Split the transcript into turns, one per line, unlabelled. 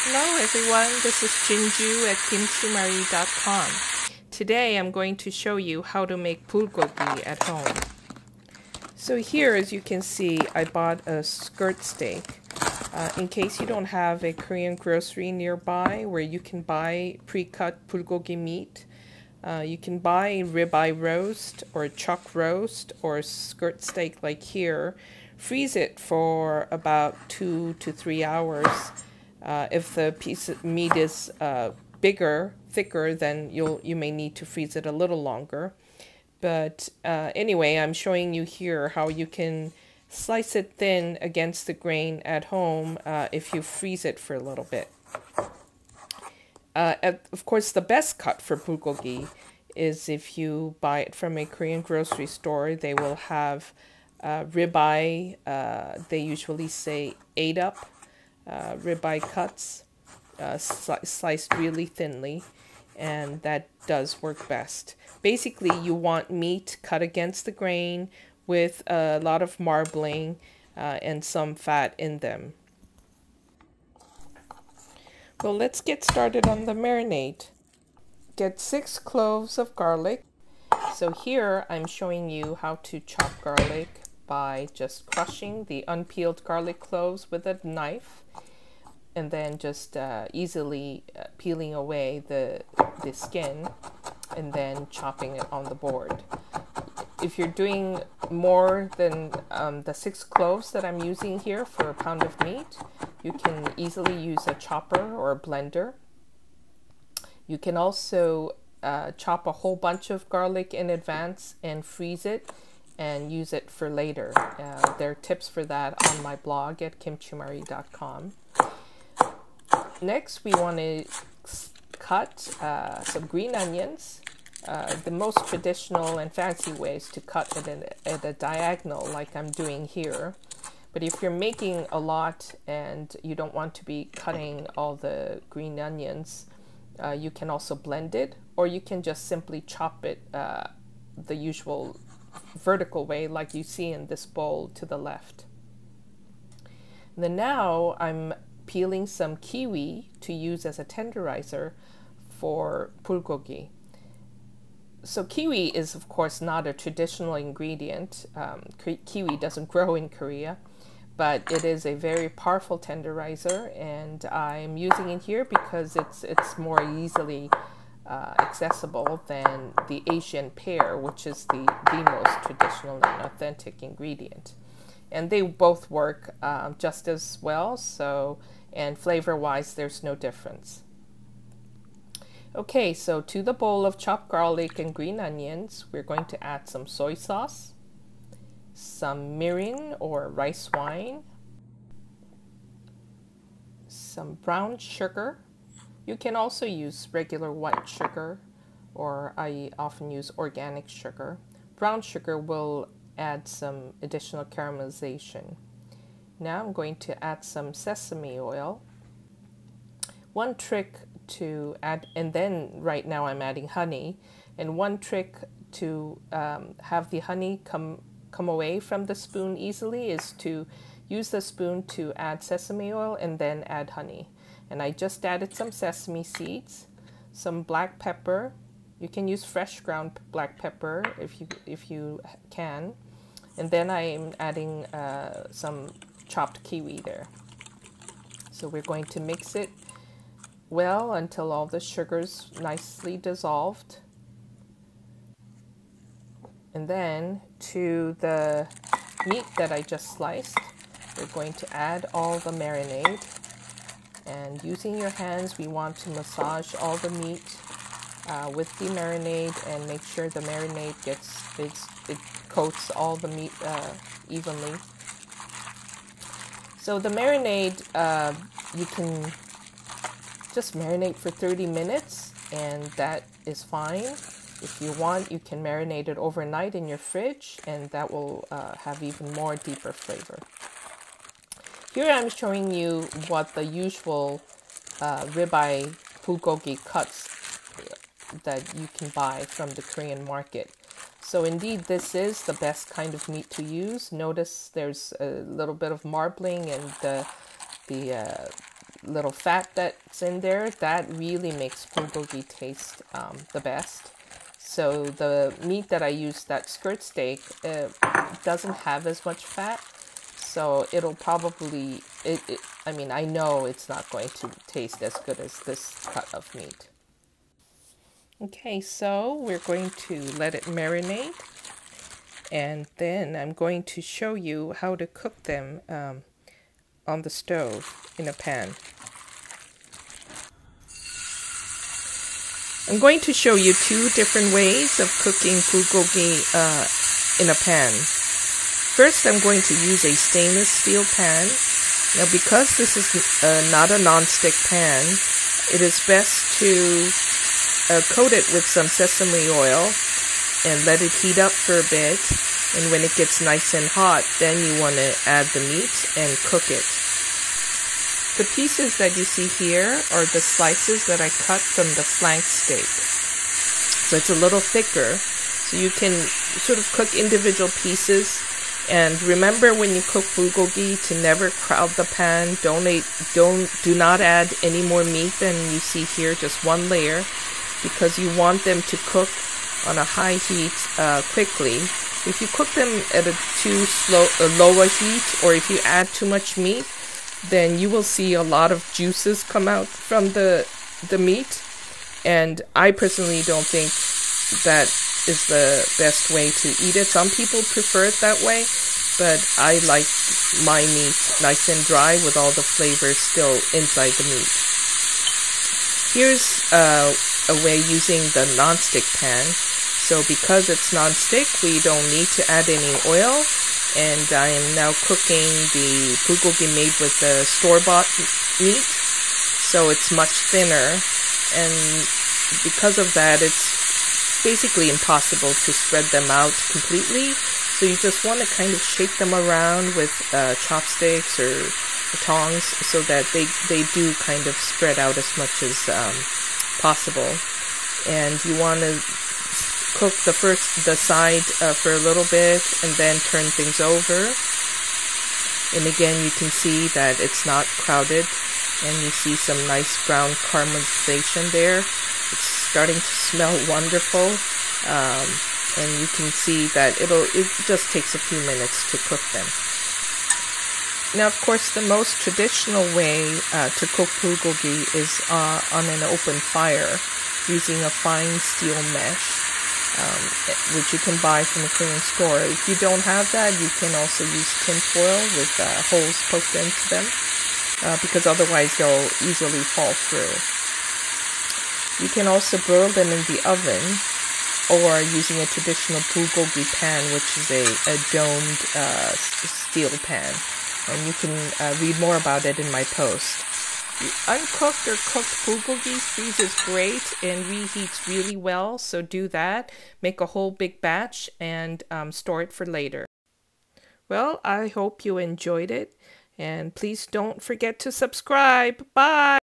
Hello everyone, this is Jinju at kimchimari.com. Today I'm going to show you how to make bulgogi at home. So here, as you can see, I bought a skirt steak. In case you don't have a Korean grocery nearby where you can buy pre-cut bulgogi meat, you can buy ribeye roast or chuck roast or skirt steak like here. Freeze it for about 2 to 3 hours. If the piece of meat is bigger, thicker, then you may need to freeze it a little longer. But anyway, I'm showing you here how you can slice it thin against the grain at home if you freeze it for a little bit. Of course, the best cut for bulgogi is if you buy it from a Korean grocery store. They will have ribeye, they usually say 8-up. Ribeye cuts, sliced really thinly, and that does work best. Basically, you want meat cut against the grain with a lot of marbling and some fat in them. Well, let's get started on the marinade. Get 6 cloves of garlic. So here I'm showing you how to chop garlic by just crushing the unpeeled garlic cloves with a knife and then just easily peeling away the skin and then chopping it on the board. If you're doing more than the 6 cloves that I'm using here for a pound of meat, you can easily use a chopper or a blender. You can also chop a whole bunch of garlic in advance and freeze it and use it for later. There are tips for that on my blog at kimchimari.com. Next, we want to cut some green onions. The most traditional and fancy way is to cut it at a diagonal like I'm doing here. But if you're making a lot and you don't want to be cutting all the green onions, you can also blend it, or you can just simply chop it the usual vertical way like you see in this bowl to the left. And then now I'm peeling some kiwi to use as a tenderizer for bulgogi. So kiwi is of course not a traditional ingredient. Kiwi doesn't grow in Korea, but it is a very powerful tenderizer, and I'm using it here because it's more easily accessible than the Asian pear, which is the most traditional and authentic ingredient. And they both work just as well, and flavor-wise, there's no difference. Okay, so to the bowl of chopped garlic and green onions, we're going to add some soy sauce, some mirin or rice wine, some brown sugar. You can also use regular white sugar, or I often use organic sugar. Brown sugar will add some additional caramelization. Now I'm going to add some sesame oil. One trick to add, and then right now I'm adding honey, and one trick to have the honey come away from the spoon easily is to use the spoon to add sesame oil and then add honey. And I just added some sesame seeds, some black pepper. You can use fresh ground black pepper if you can. And then I'm adding some chopped kiwi there. So we're going to mix it well until all the sugar's nicely dissolved. And then to the meat that I just sliced, we're going to add all the marinade. And using your hands, we want to massage all the meat with the marinade and make sure the marinade it coats all the meat evenly. So the marinade, you can just marinate for 30 minutes and that is fine. If you want, you can marinate it overnight in your fridge and that will have even more deeper flavor. Here I'm showing you what the usual ribeye bulgogi cuts that you can buy from the Korean market. So indeed, this is the best kind of meat to use. Notice there's a little bit of marbling and the little fat that's in there, that really makes bulgogi taste the best. So the meat that I use, that skirt steak, doesn't have as much fat. So it'll probably, I mean, I know it's not going to taste as good as this cut of meat. Okay, so we're going to let it marinate. And then I'm going to show you how to cook them on the stove in a pan. I'm going to show you two different ways of cooking bulgogi in a pan. First, I'm going to use a stainless steel pan. Now, because this is not a non-stick pan, it is best to coat it with some sesame oil and let it heat up for a bit. And when it gets nice and hot, then you want to add the meat and cook it. The pieces that you see here are the slices that I cut from the flank steak. So it's a little thicker, so you can sort of cook individual pieces. And remember, when you cook bulgogi, to never crowd the pan. Do not add any more meat than you see here, just one layer, because you want them to cook on a high heat quickly. If you cook them at a lower heat, or if you add too much meat, then you will see a lot of juices come out from the meat. And I personally don't think that is the best way to eat it. Some people prefer it that way, but I like my meat nice and dry with all the flavors still inside the meat. Here's a way using the non-stick pan. So because it's non-stick, we don't need to add any oil. And I am now cooking the bulgogi made with the store-bought meat. So it's much thinner. And because of that, it's basically impossible to spread them out completely. So you just want to kind of shake them around with chopsticks or tongs so that they do kind of spread out as much as possible. And you want to cook the side for a little bit and then turn things over. And again, you can see that it's not crowded, and you see some nice brown caramelization there. It's starting to smell wonderful, and you can see that it just takes a few minutes to cook them. Now, of course, the most traditional way to cook bulgogi is on an open fire using a fine steel mesh. Which you can buy from a Korean store. If you don't have that, you can also use tin foil with holes poked into them, because otherwise they'll easily fall through. You can also broil them in the oven, or using a traditional bulgogi pan, which is a domed steel pan. And you can read more about it in my post. Uncooked or cooked bulgogi freezes great and reheats really well, so do that. Make a whole big batch and store it for later. Well, I hope you enjoyed it, and please don't forget to subscribe. Bye!